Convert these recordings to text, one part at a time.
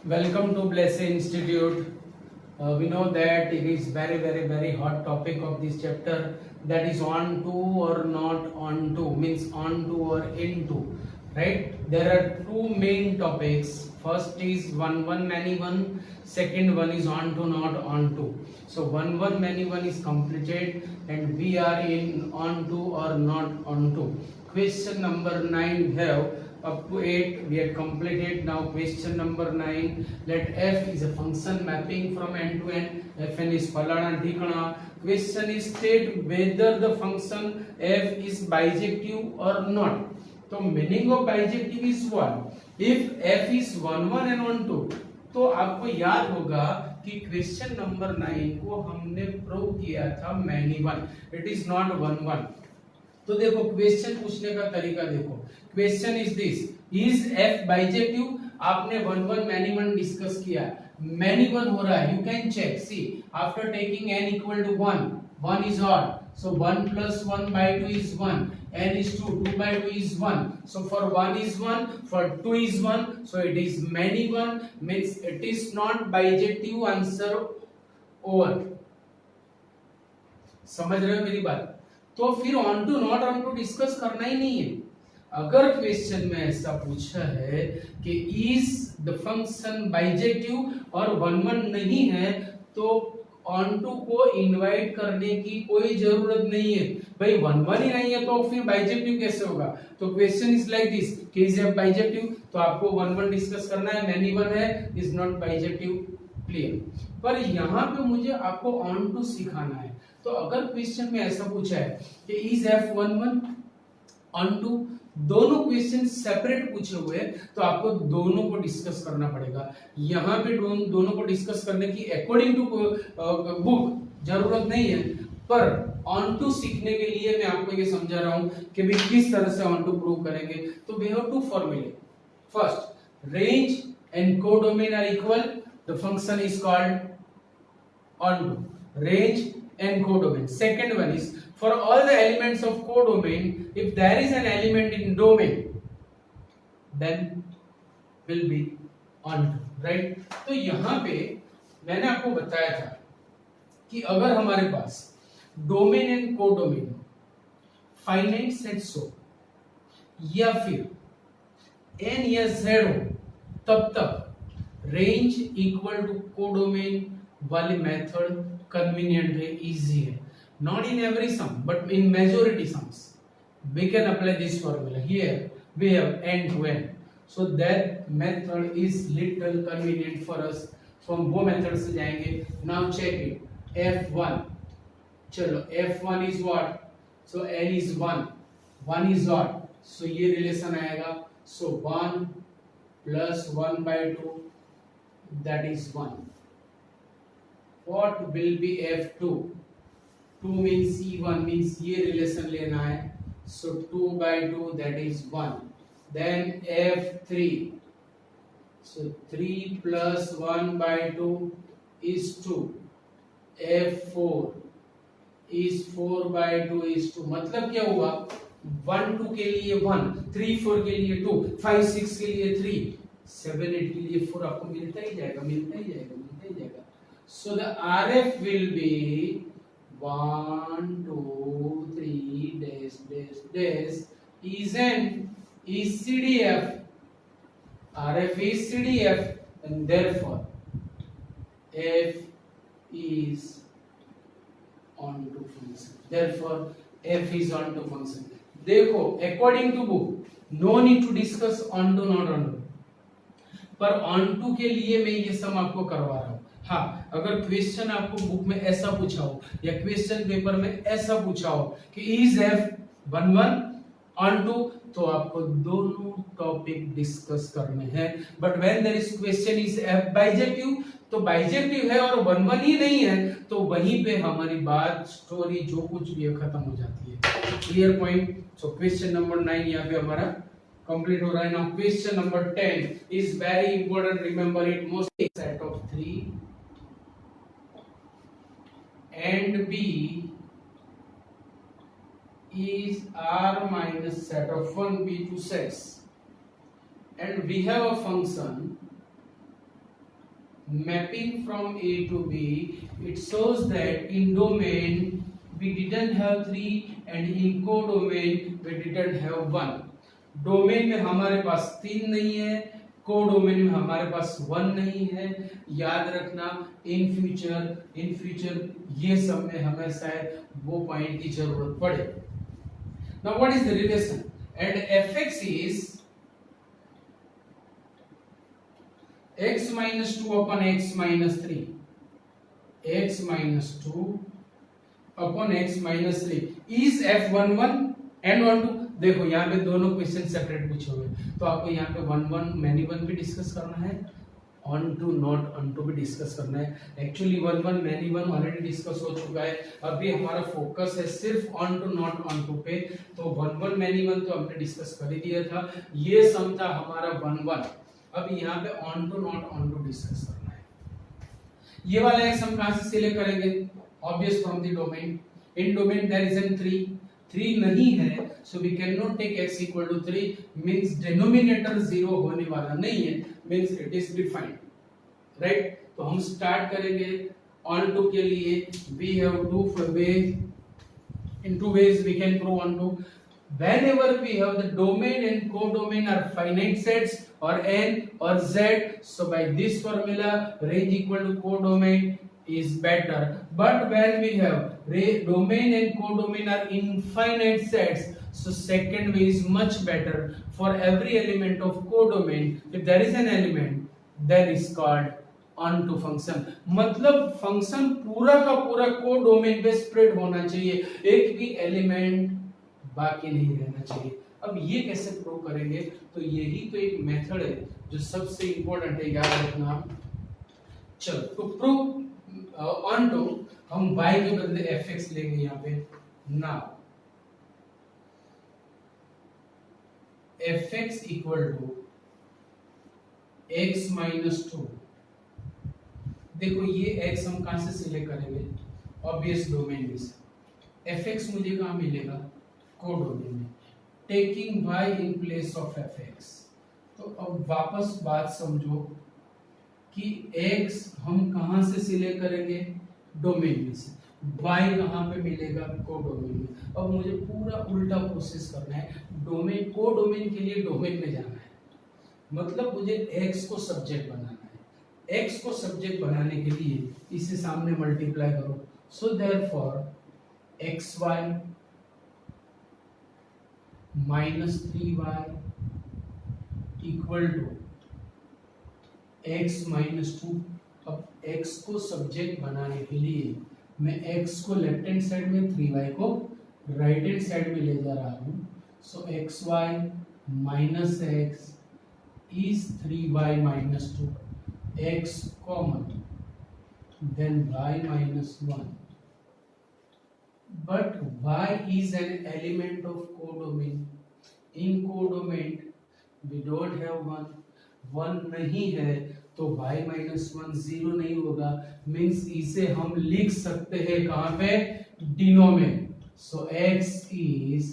Welcome to Blessed Institute. We know that it is very hot topic of this chapter, that is on to or not on to, means on to or into, right? There are two main topics. First is one many one. Second one is on to not on to. So one many one is completed and we are in on to or not on to. Question number 9 we have. Up to 8 we had completed. Now question number 9. Let f is a function mapping from n to n. Fn is falana dhikana. Question is state whether the function f is bijective or not. So meaning of bijective is what? If f is 1 1 and 1 2, तो आपको याद होगा कि question number 9 को हमने prove किया था many one. It is not 1 1. तो देखो क्वेश्चन पूछने का तरीका देखो. Question is this, is f bijective. आपने one one many one discuss किया, मैनी वन हो रहा है. You can check, see after taking n equal to 1, 1 is odd, so 1 plus 1 by 2 is 1, n is 2, 2 by 2 is 1, so for 1 is 1, for 2 is 1, so it is many one, means it is not bijective. Answer over. समझ रहे हो मेरी बात? तो फिर onto not onto discuss करना ही नहीं है. अगर क्वेश्चन में ऐसा पूछा है कि इज द फंक्शन बाइजेक्टिव और वन वन नहीं है, तो ऑन टू को इनवाइट करने की कोई जरूरत नहीं है. भाई वन वन ही नहीं है तो फिर बाइजेक्टिव कैसे होगा? तो क्वेश्चन इज लाइक दिस कि इज एफ बाइजेक्टिव, तो आपको वन वन डिस्कस करना है. मैनी वन है, इज नॉट बाइजेक्टिव. क्लियर? पर यहाँ पे मुझे आपको ऑन टू सिखाना है. तो अगर क्वेश्चन में ऐसा पूछा है कि is f one one onto, दोनों क्वेश्चन सेपरेट पूछे हुए हैं, तो आपको दोनों को डिस्कस करना पड़ेगा. यहाँ पे दोनों को डिस्कस करने की अकॉर्डिंग टू बुक जरूरत नहीं है, पर ऑन टू सीखने के लिए मैं आपको ये समझा रहा हूं कि भी किस तरह से ऑन टू प्रूव करेंगे. तो वी हैव टू फॉर्मूले. First, range and codomain are equal, the function is called onto. Range and codomain. Second one is, for all the elements of codomain, if there is an element in domain, then will be on to, right? तो यहाँ पे मैंने आपको बताया था कि अगर हमारे पास domain and codomain finite sets हो या फिर n या z हो, तब तक रेंज इक्वल टू कोडोमेन वाली मेथड कन्वीनियंट है, इजी है. Not in every sum but in majority sums we can apply this formula. Here we have n to n, so that method is little convenient for us. So हम वो method से जाएंगे. Now check it. f1, चलो f1 is what? So n is 1, 1 is odd, so ये relation आएगा. So 1 plus 1 by 2, that is 1. What will be f2? 2 means e1, means ये relation लेना है. So 2 by 2, that is 1. Then f3, so 3 plus 1 by 2 is 2. f4 is 4 by 2 is 2. मतलब क्या हुआ? 1 2 के लिए 1, 3 4 के लिए 2, 5 6 के लिए 3, 7 8 के लिए 4. आपको मिलता ही जाएगा, मिलता ही जाएगा, मिलता ही जाएगा. So the RF will be 1 2 3 dash dash dash is n is CDF. RF is CDF and therefore F is onto function. Therefore F is onto function. देखो according to book no need to discuss onto not onto, पर onto के लिए मैं ये सब आपको करवा रहा हूँ. हाँ, अगर क्वेश्चन आपको बुक में ऐसा पूछा हो या क्वेश्चन पेपर में ऐसा पूछा हो कि is f one one onto, तो आपको दोनों टॉपिक डिस्कस करने हैं. But when there is question is f bijective, तो बाइजेक्टिव है और वन वन ही नहीं है, तो वहीं पे हमारी बात स्टोरी जो कुछ भी है खत्म हो जाती है. Clear point? So question number 9 यहाँ पे हमारा कंप्लीट हो रहा है. Now question number 10 is very important, remember it. Most set of 3 and b is R minus set of 1 b2 sets, and we have a function mapping from A to B, it shows that in domain we didn't have 3 and in codomain we didn't have 1. Domain में हमारे पास 3 नहीं है, codomain में हमारे पास 1 नहीं है. याद रखना इन फ्यूचर ये सब में हमें शायद वो पॉइंट की जरूरत पड़े. Now what is the relation? And fx is x minus 2 upon x minus 3. x minus 2 upon x minus 3 is f11 and 12. देखो यहाँ पे दोनों क्वेश्चन सेपरेट पूछे हुए, तो आपको यहाँ पे 1 मैनी 1 भी डिस्कस करना है, onto not onto भी डिस्कस करना है. एक्चुअली 1 मैनी 1 ऑलरेडी डिस्कस हो चुका है. अभी हमारा फोकस है सिर्फ onto not onto पे. तो 1 मैनी 1 तो हमने डिस्कस कर ही दिया था. ये सम था हमारा 1. अब यहाँ पे onto not onto discuss करना है. ये वाला एक सम कहां से सिलेक्ट करेंगे? Obvious from the domain. In domain there is an 3 नहीं है, so we can not take x equal to 3. Means denominator 0 होने वाला नहीं है, means it is defined, right. तो हम स्टार्ट करेंगे ऑन टू के लिए. We have two ways we can prove on to. Whenever we have the domain and codomain are finite sets or n or z, so by this formula range equal to codomain is better. But when we have domain and codomain are infinite sets, so second way is much better. For every element of codomain, if there is an element, then is called onto function. मतलब function पूरा का पूरा codomain पे spread होना चाहिए, एक भी element बाकी नहीं रहना चाहिए. अब ये कैसे प्रूव करेंगे? तो यही तो एक मेथड है जो सबसे इंपॉर्टेंट है, याद रखना. चलो, तो प्रूव ऑन टू हम y के बदले fx लेंगे यहाँ पे. Now fx equal to x minus 2. देखो ये x हम कहां से सिलेक्ट करेंगे? ऑब्वियस डोमेन में से. fx मुझे कहां मिलेगा? कोडोमेन में. Taking y in place of fx. तो अब वापस बात समझो कि x हम कहां से सिलेक्ट करेंगे? डोमेन में से. y कहां पे मिलेगा? कोडोमेन में. अब मुझे पूरा उल्टा प्रोसेस करना है. डोमेन कोडोमेन के लिए डोमेन में जाना है, मतलब मुझे x को सब्जेक्ट बनाना है. x को सब्जेक्ट बनाने के लिए इसे सामने मल्टीप्लाई करो. So therefore xy minus 3y equal to x minus 2. अब x को सब्जेक्ट बनाने के लिए मैं x को लेफ्ट हैंड साइड में, 3y को राइट हैंड साइड में ले जा रहा हूं. सो xy minus x is 3y minus 2. x common, then y minus 1. But y is an element of codomain. In codomain we don't have 1 नहीं है, तो y minus 1 0 नहीं होगा. मीन्स इसे हम लिख सकते हैं कहां पे? Denominator. So x is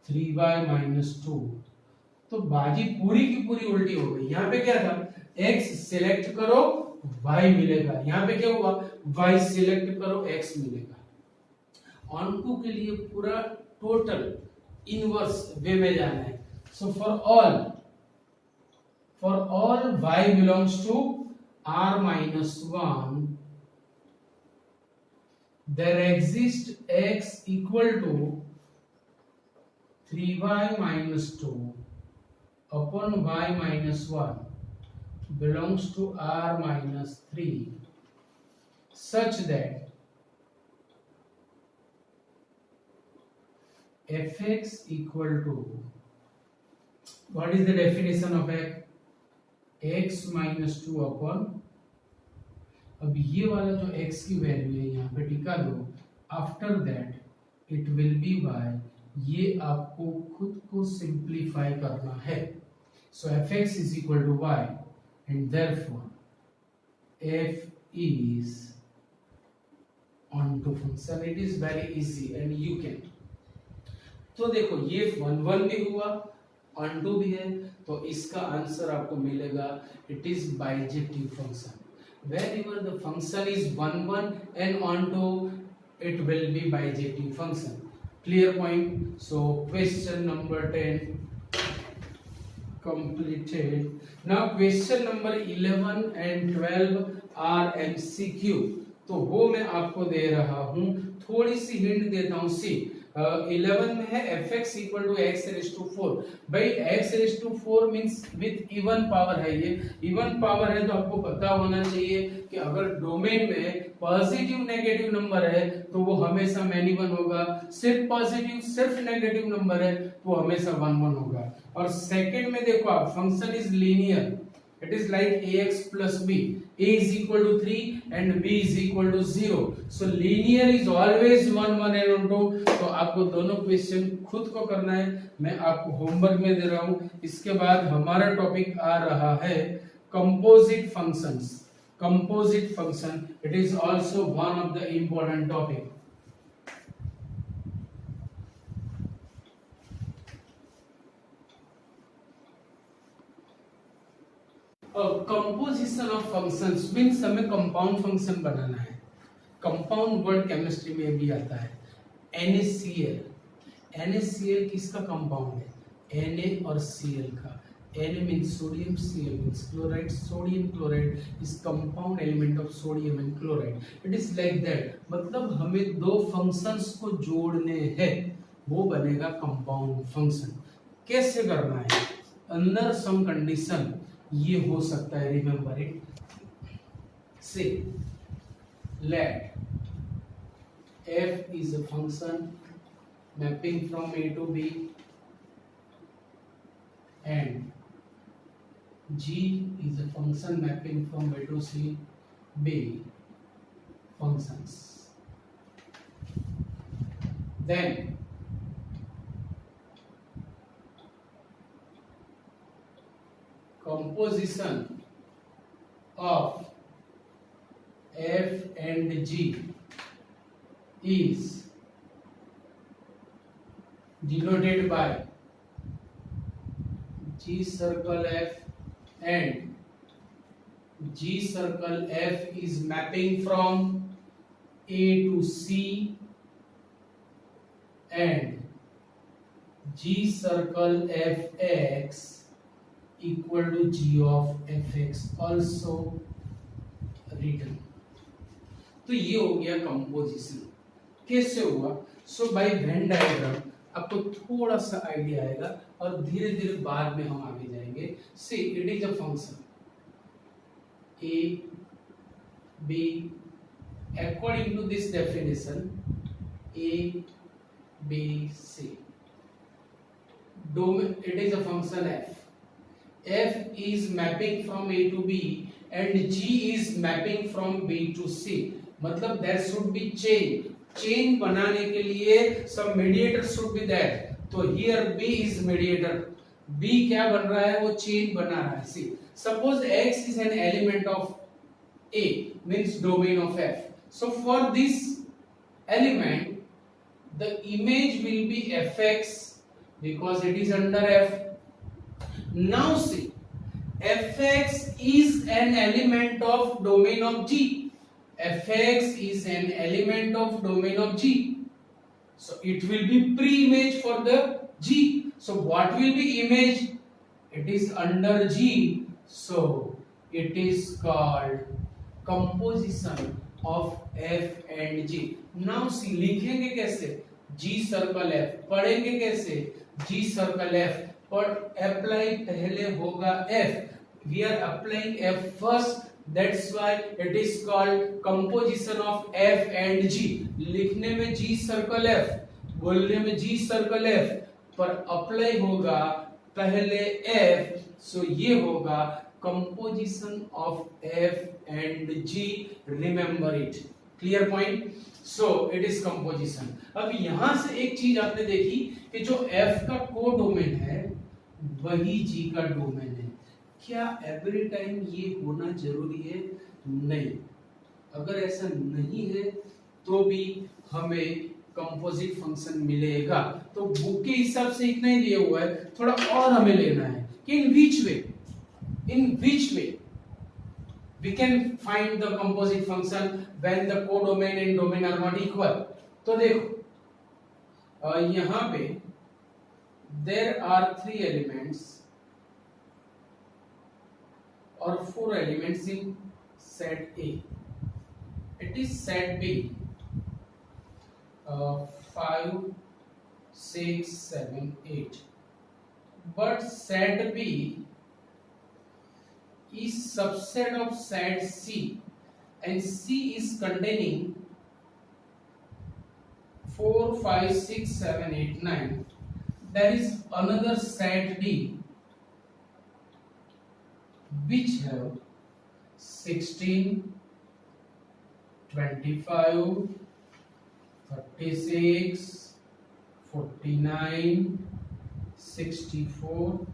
3y minus 2. तो बाजी पूरी की पूरी उल्टी हो गई. यहाँ पे क्या था? x सिलेक्ट करो y मिलेगा. यहाँ पे क्या हुआ? y सिलेक्ट करो x मिलेगा. ऑन टू के लिए पूरा टोटल इनवर्स वे में जाना है. So for all y belongs to r minus 1, there exists x equal to 3y minus 2 upon y minus 1 belongs to r minus 3, such that fx equal to, what is the definition of x minus 2 upon, अब ये वाला जो x की value है यहाँ पे टिका दो. After that it will be y. ये आपको खुद को सिंप्लीफाई करना है. सो fx is equal to y and therefore f is onto function. It is very easy and you can. तो देखो ये 1 भी हुआ, onto भी है, तो इसका आंसर आपको मिलेगा. It is bijective function. whenever the function is 1 1 and onto it will be bijective function. Clear point? So question number 10 completed. Now question number 11 and 12 are MCQ. तो वो मैं आपको दे रहा हूं, थोड़ी सी हिंट देता हूं। सी 11 में है fx equal to x raise to 4। भाई x raise to 4 means with even power है, ये इवन पावर है तो आपको पता होना चाहिए कि अगर डोमेन में पॉजिटिव नेगेटिव नंबर है तो वो हमेशा मैनी वन होगा, सिर्फ पॉजिटिव सिर्फ नेगेटिव नंबर है तो हमेशा 1 1 होगा। और सेकंड में देखो आप, function is linear, it is like ax plus b, a is equal to 3 and b is equal to 0, so linear is always 1 1 and 2। तो आपको दोनों क्वेश्चन खुद को करना है, मैं आपको होमवर्क में दे रहा हूं। इसके बाद हमारा टॉपिक आ रहा है composite functions. Composite function, it is also one of the important topic. Composition of functions means हमें कंपाउंड फंक्शन बनाना है। कंपाउंड वर्ड केमिस्ट्री में भी आता है। NaCl, NaCl किसका कंपाउंड है? Na और Cl का। Na means sodium, Cl means chloride. Sodium chloride is compound element of sodium and chloride. It is like that, मतलब हमें दो फंक्शंस को जोड़ने हैं, वो बनेगा कंपाउंड फंक्शन। कैसे करना है? अंडर सम कंडीशन ये हो सकता है, रिमेंबर इट। से late f is a function mapping from a to b and g is a function mapping from a to c, b functions, then composition of f and g is denoted by G circle F, and G circle F is mapping from A to C, and G circle Fx equal to G of Fx also written। तो ये हो गया composition. कैसे हुआ? सो bye Venn diagram आपको थोड़ा सा idea आएगा और धीरे धीरे बाद में हम आगे जाएंगे। See it is a function a b, according to this definition a b c, domain, it is a function f is mapping from a to b and g is mapping from b to c, मतलब there should be chain बनाने के लिए some mediator should be there। तो here b is mediator, b क्या बन रहा है? वो चेन बना रहा है। see suppose x is an element of a means domain of f, so for this element the image will be fx because it is under f। now see fx is an element of domain of g, fx is an element of domain of g, so it will be pre-image for the g। so what will be image? it is under g, so it is called composition of f and g। now see लिखेंगे कैसे? g circle f, पढ़ेंगे कैसे? g circle f, पर apply पहले होगा f, we are applying f first, that's why it is called composition of f and g। लिखने में g circle f, बोलने में g circle f, पर अप्लाई होगा पहले f, so ये होगा composition of f and g, remember it। clear point? so it is composition। अब यहां से एक चीज आपने देखी कि जो f का को डोमेन है वही g का डोमेन है। क्या एवरी टाइम ये होना जरूरी है? नहीं। अगर ऐसा नहीं है तो भी हमें कंपोजिट फंक्शन मिलेगा। तो बुक के हिसाब से इतना ही दिया हुआ है, थोड़ा और हमें लेना है कि इन विच वे we can find the composite function when the codomain and domain are not equal. तो देखो यहाँ पे there are 3 elements or 4 elements in set A. It is set B. 5, 6, 7, 8. But set B is subset of set C, and C is containing 4, 5, 6, 7, 8, 9. There is another set D which have 16, 25, 36, 49, 64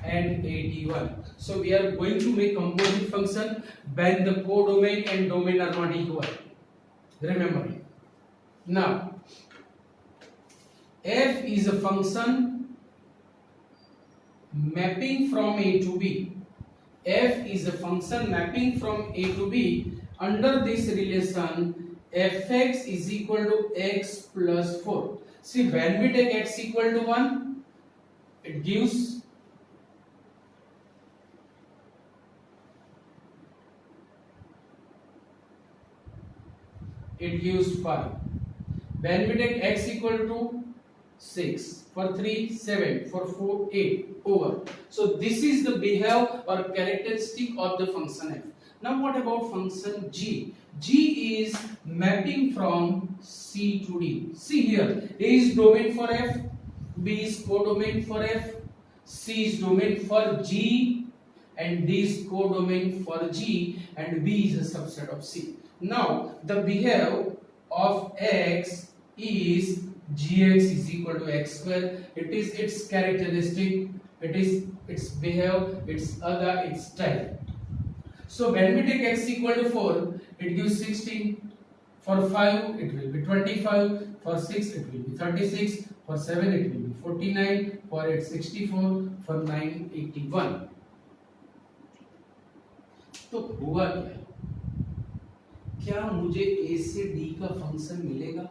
and 81. So we are going to make composite function when the codomain and domain are not equal. Remember it. Now f is a function mapping from A to B. F is a function mapping from A to B. Under this relation, fx is equal to x plus 4. See, when we take x equal to 1, it gives it gives 5. When we take x equal to 6, for 3 7, for 4 8 over. So this is the behavior or characteristic of the function f. Now what about function g? G is mapping from C to D. See here, A is domain for f, B is codomain for f, C is domain for G, and D is codomain for G, and B is a subset of C. Now the behavior of x is gx is equal to x square. It is its characteristic, it is its behavior, its other, its type. So when we take x equal to 4, it gives 16. For 5 it will be 25, for 6 it will be 36, for 7 it will be 49, for 8 64, for 9 81. तो हुआ क्या? क्या मुझे a से d का function मिलेगा?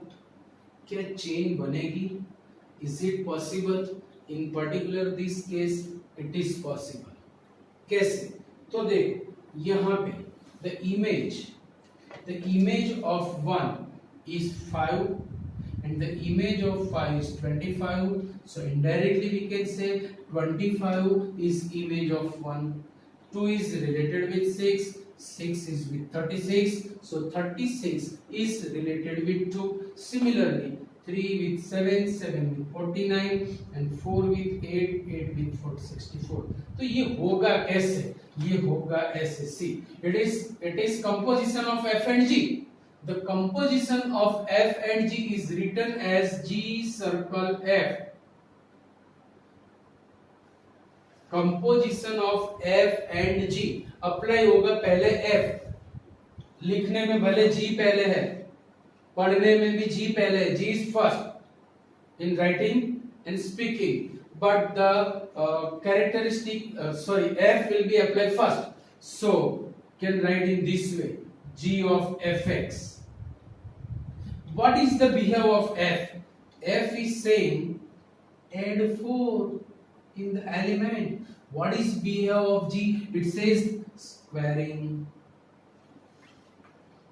क्या chain बनेगी? Is it possible? In particular this case it is possible. कैसे? तो देखो यहाँ पे the image of 1 is 5 and the image of 5 is 25. So indirectly we can say 25 is image of 1. 2 is related with 6, 6 is with 36, so 36 is related with 2. Similarly 3 with 7, 7 with 49 and 4 with 8, 8 with 4, 64. तो ये होगा कैसे? ये होगा ऐसे. See, it is composition of f and g. The composition of f and g is written as G circle f. Composition of f and g apply होगा पहले f. लिखने में भले g पहले है, पढ़ने में भी g पहले है. G is first in writing and speaking, but the characteristic f will be applied first. So can write in this way: g of fx. What is the behavior of f? F is saying add 4 in the element. What is behavior of g? It says squaring.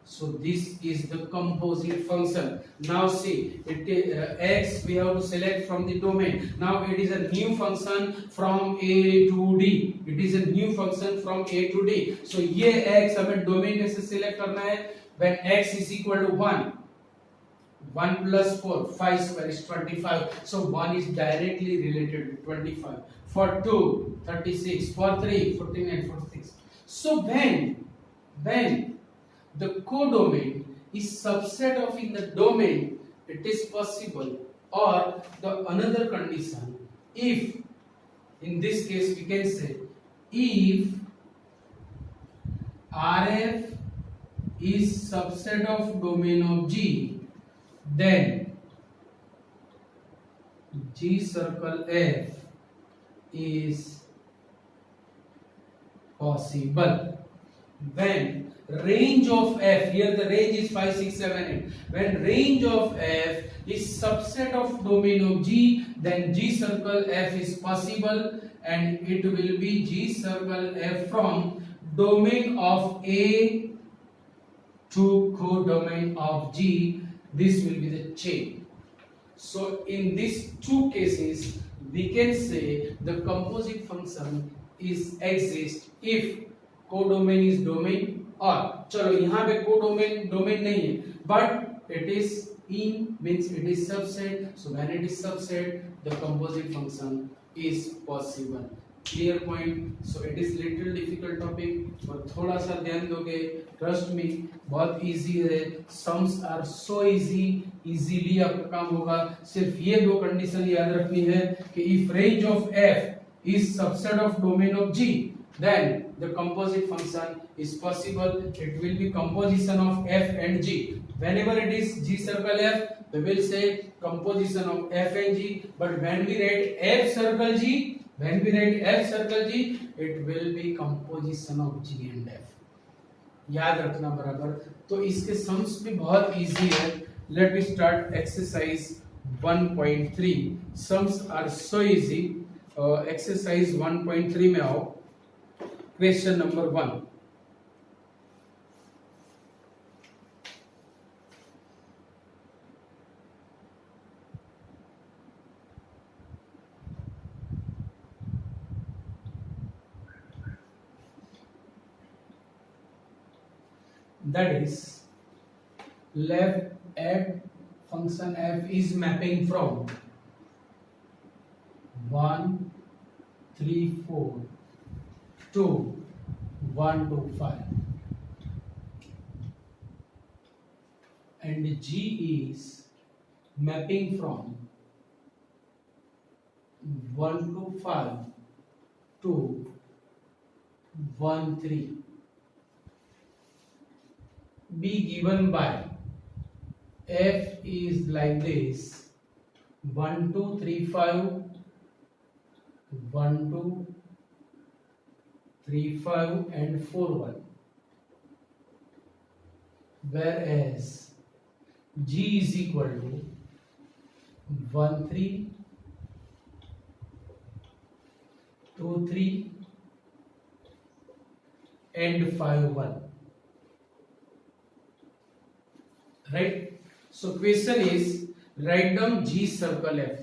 So this is the composite function. Now see, x we have to select from the domain. Now it is a new function from A to D. It is a new function from A to D. So ये x हमें domain में से select करना है. When x is equal to 1, 1 plus 4, 5 square is 25. So 1 is directly related to 25. For 2, 36. For 3, 49, 46. So when the codomain is subset of in the domain, it is possible. Or the another condition, if in this case we can say if Rf is subset of domain of G, then G circle F is possible. when range of f, here the range is 5 6 7 8, when range of f is subset of domain of G, then G circle f is possible, and it will be G circle f from domain of A to codomain of G. This will be the chain. So in these two cases we can say the composite function is exist if codomain is domain, और चलो यहाँ पे codomain domain नहीं है but it is in means it is subset, so when it is subset the composite function is possible. Clear point. So it is little difficult topic, और थोड़ा सा ध्यान दोगे ट्रस्ट मी बहुत इजी है. Sums are so easy, easily आपका काम होगा. सिर्फ ये दो कंडीशन याद रखनी है कि if range of f is subset of domain of g, then the composite function is possible. It will be composition of f and g. Whenever it is G circle f, we will say composition of f and g, but when we write f circle g, it will be composition of g and f. याद रखना बराबर. तो इसके sums भी बहुत easy है. Let me start exercise 1.3. Sums are so easy. Exercise 1.3 में आओ. Question number 1. That is, left f function f is mapping from 1 3 4 to 1 to 5, and G is mapping from 1 to 5 to 1 3. Be given by f is like this: 1 2 3 5, 1 2 3 5 and 4 1, whereas G is equal to 1 3 2 3 and 5 1. Right? So question is write down G circle F.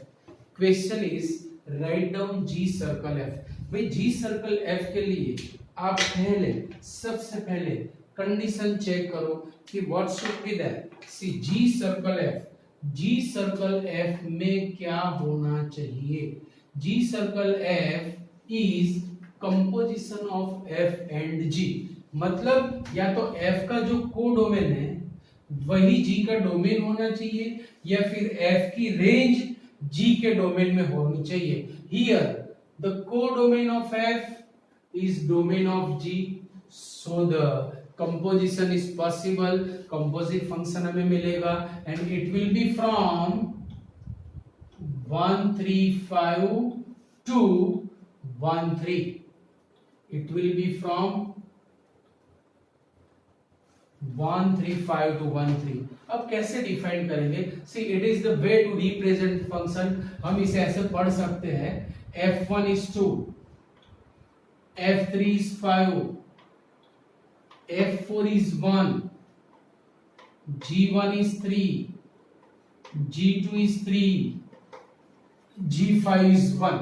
Question is write down G circle F. भाई जी circle F के लिए आप सबसे पहले condition check करो कि what should be that. See g circle f में क्या होना चाहिए. G circle f is composition of f and g. मतलब या तो एफ का जो कोडोमेन है वही जी का डोमेन होना चाहिए, या फिर एफ की रेंज जी के डोमेन में होनी चाहिए. Here the codomain of f is domain of G, so the composition is possible. Composite function हमें मिलेगा and it will be from 1 3 5 to 1 3. It will be from 1 3 5 to 1 3. अब कैसे डिफाइन करेंगे? See, it is the way to represent function. हम इसे ऐसे पढ़ सकते हैं: f1 is 2, f3 is 5, f4 is 1, g1 is 3, g2 is 3, g5 is 1.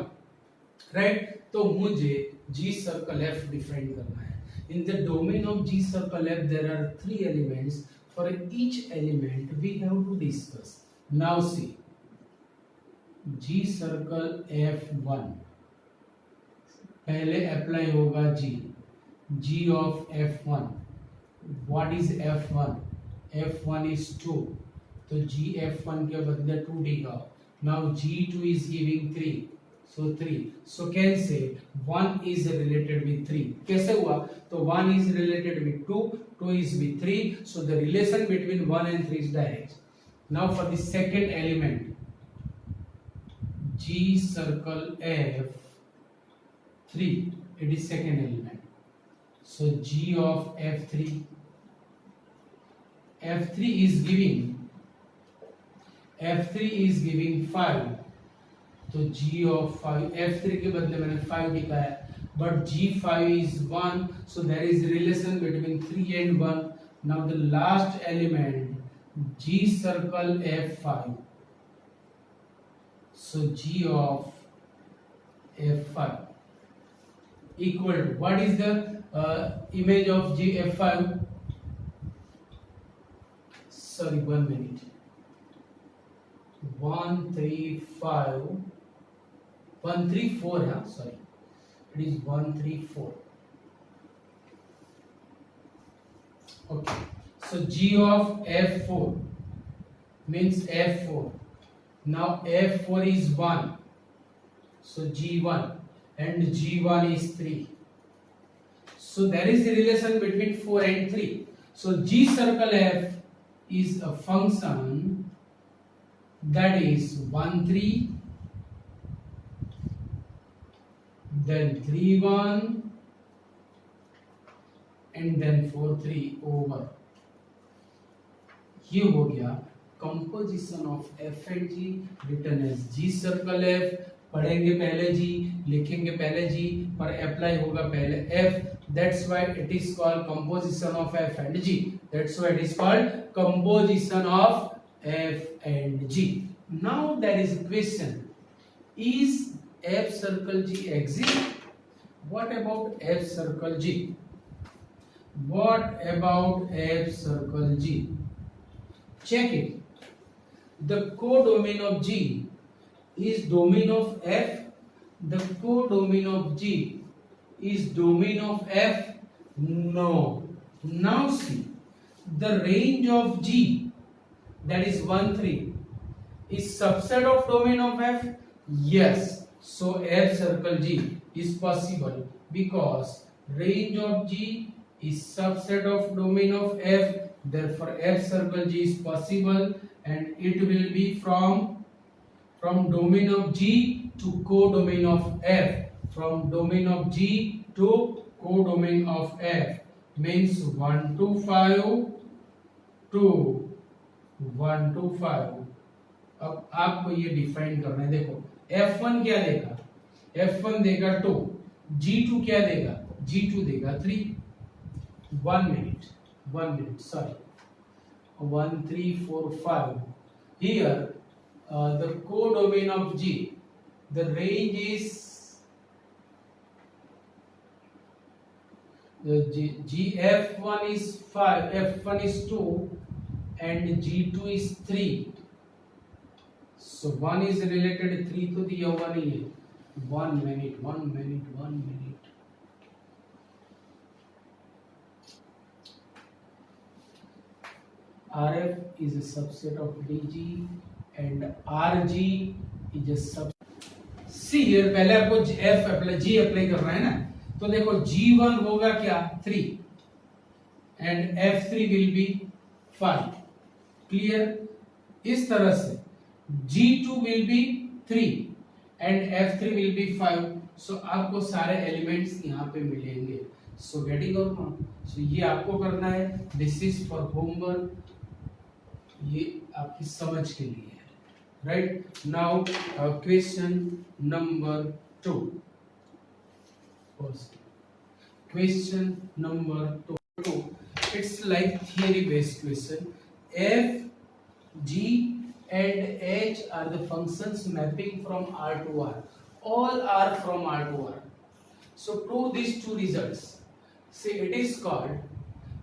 Right? तो मुझे g circle f डिफाइन करना है. In the domain of G circle f there are 3 elements. For each element we have to discuss. Now see, G circle F1 पहले apply होगा G of F1. What is F1? F1 is 2, तो G F1 के बदले 2 देगा. Now G2 is giving 3, so 3. So can say 1 is related with 3. कैसे हुआ? तो 1 is related with 2, 2 is with 3. So the relation between 1 and 3 is direct. Now for the second element, G circle F3, it is second element. So G of F3 is giving 5. तो G of 5 F3 के बदले मैंने 5 दिखाया, but G5 is 1, so there is relation between 3 and 1. Now the last element G circle F5. So G of F5 equal to, what is the image of G F5? Sorry, 1 minute. 134, yeah, sorry, it is 134. Okay, so G of F4 means F4. Now F4 is 1, so G1, and G1 is 3. So there is a relation between 4 and 3. So G circle F is a function that is 1 3, then 3 1, and then 4 3 over. ये हो गया composition of f and g written as g circle f. पढ़ेंगे पहले जी, लिखेंगे पहले जी, पर apply होगा पहले f. That's why it is called composition of f and g. That's why it is called composition of f and g. Now there is a question, is f circle g exist? What about f circle g? What about F circle G? Check it. The codomain of G is domain of F. The codomain of G is domain of F. No. Now see, the range of G, that is 1 3, is subset of domain of F. Yes. So F circle G is possible because range of G is subset of domain of F. Therefore F circle G is possible, and it will be from domain of G to codomain of F. From domain of G to codomain of F means 1 to 5 to 1 to 5. अब आपको ये define करना है. देखो F1 क्या देगा? F1 देगा 2. G2 क्या देगा? G2 देगा 3. 1 minute, sorry, 1 3 4 5. Here the codomain of G, the range is F1 is 5, F1 is 2, and G2 is 3. So 1 is related 3 to the 1 here. 1 minute. RF is a subset of DG and RG is a subset. See here, पहले आपको F apply G apply करना है ना, तो देखो G1 होगा क्या? 3 and F3 will be 5. Clear? इस तरह से G2 will be 3 and F3 will be 5. So आपको सारे एलिमेंट्स यहाँ पे मिलेंगे. So getting or not? So ये आपको करना है. This is for homework. ये आपकी समझ के लिए है. Right now question number 2. Question number 2, it's like theory based question. F, G and H are the functions mapping from R to R. All are from R to R. So prove these two results. See, it is called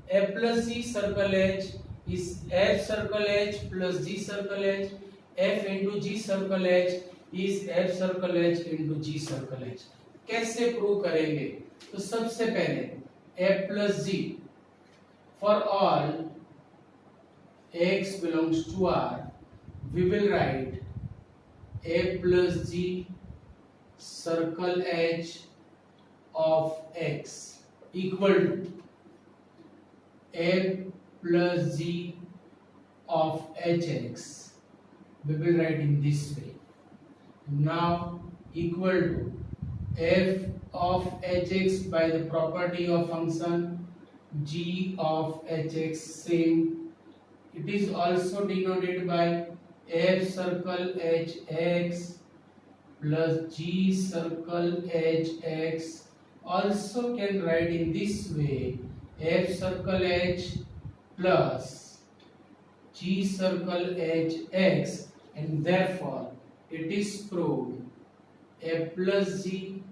F plus C circle H is F circle H plus G circle H. F into G circle H is F circle H into G circle H. कैसे prove करेंगे? तो सबसे पहले F plus G, for all x belongs to R, we will write F plus G circle H of x equal to F plus G of Hx. We will write in this way. Now equal to f of hx by the property of function g of hx same. It is also denoted by f circle hx plus g circle hx. Also can write in this way f circle h plus g circle hx, and therefore it is proved f plus g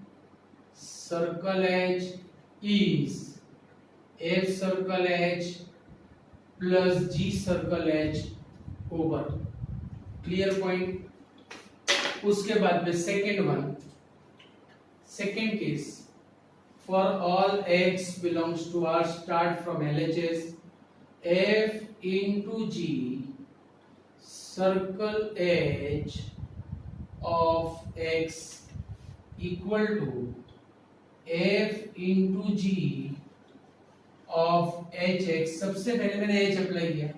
circle h is f circle h plus g circle h over. Clear point. उसके बाद में second case, for all x belongs to R start from LHS f into g circle h of x equal to f into g of hx। सबसे पहले मैंने h apply किया,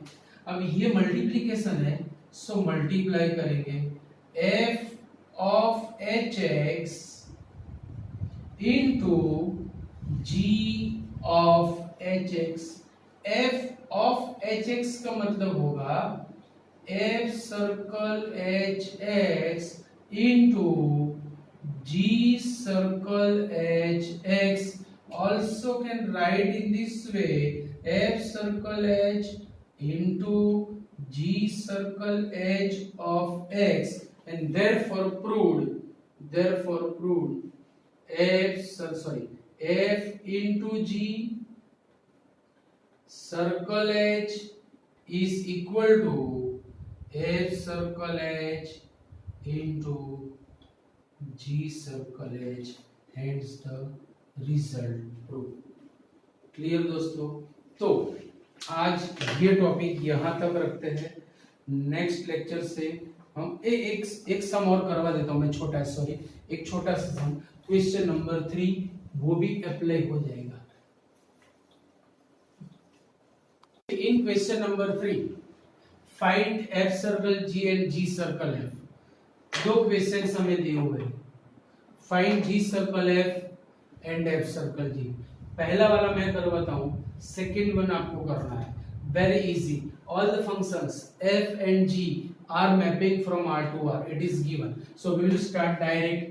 अब ये multiplication है सो मल्टीप्लाई करेंगे f of hx into g of hx। f of hx का मतलब होगा f circle hx into g circle hx। Also can write in this way f circle h into g circle h of x, and therefore proved f into g circle h is equal to f circle h into g circle h, hence the result proved। Clear दोस्तों? तो आज ये topic यहाँ तक रखते हैं। Next lecture से हम एक सम और करवा देता हूँ मैं, एक छोटा सा सम, क्वेश्चन नंबर 3, वो भी अप्लाई हो जाएगा। In question number 3 find f circle g and g circle f। दो क्वेश्चन हमें दिए हुए हैं, find g circle f and f circle g। पहला वाला मैं करवाता हूं, सेकंड वन आपको करना है। Very easy, all the functions f and g are mapping from R to R, it is given, so we will start direct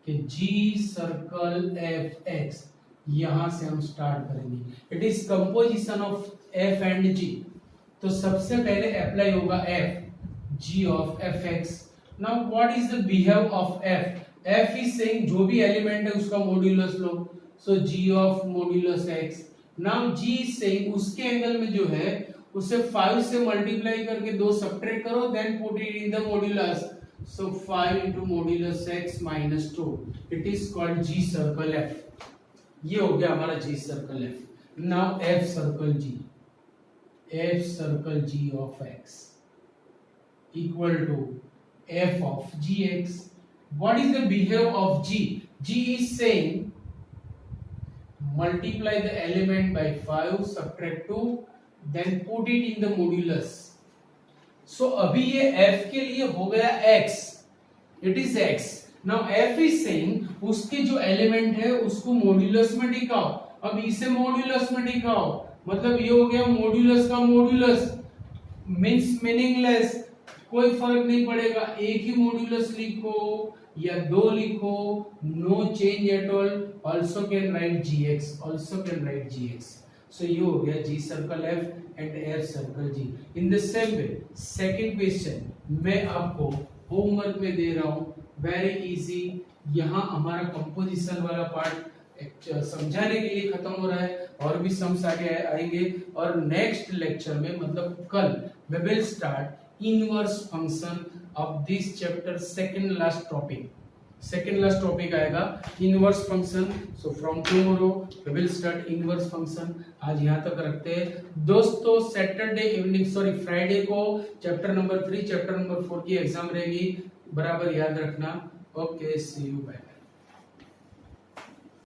कि g circle fx, यहां से हम स्टार्ट करेंगे। It is composition of f and g, तो सबसे पहले apply होगा f g of fx। Now what is the behave of f? f is saying जो भी एलिमेंट है उसका modulus low, so g of modulus x। Now g is saying उसके angle में जो है उसे 5 से मल्टीप्लाई करके 2 सब्ट्रैक्ट करो, then put it in the modulus, so 5 into modulus x minus 2, it is called g circle f। ये हो गया हमारा g circle f। Now f circle g of x equal to f of gx। what is the behavior of g? g is saying multiply the element by 5, subtract 2, then put it in the modulus। so अभी ये f के लिए हो गया x, it is x। now f is saying उसके जो element है उसको मॉड्यूलस में दिखाओ, अब इसे मॉड्यूलस में दिखाओ, मतलब ये हो गया मॉड्यूलस का मॉड्यूलस, मींस मीनिंगलेस, कोई फर्क नहीं पड़ेगा, एक ही मॉड्यूलस लिखो या 2 लिखो, no change at all. Also can write gx, सो ये हो गया g circle f and f circle g। In the same way second question मैं आपको होमवर्क में दे रहा हूं, वेरी इजी। यहाँ हमारा कंपोजिशन वाला पार्ट समझाने के लिए खत्म हो रहा है, और भी सम्स आगे आएंगे, और नेक्स्ट लेक्चर में मतलब कल we will start inverse function of this chapter. Second last topic आएगा inverse function. So from tomorrow we will start inverse function. आज यहाँ तक रखते हैं दोस्तों। फ्राइडे को चैप्टर नंबर 3 चैप्टर नंबर 4 की एग्जाम रहेगी, बराबर याद रखना। Okay, see you, bye.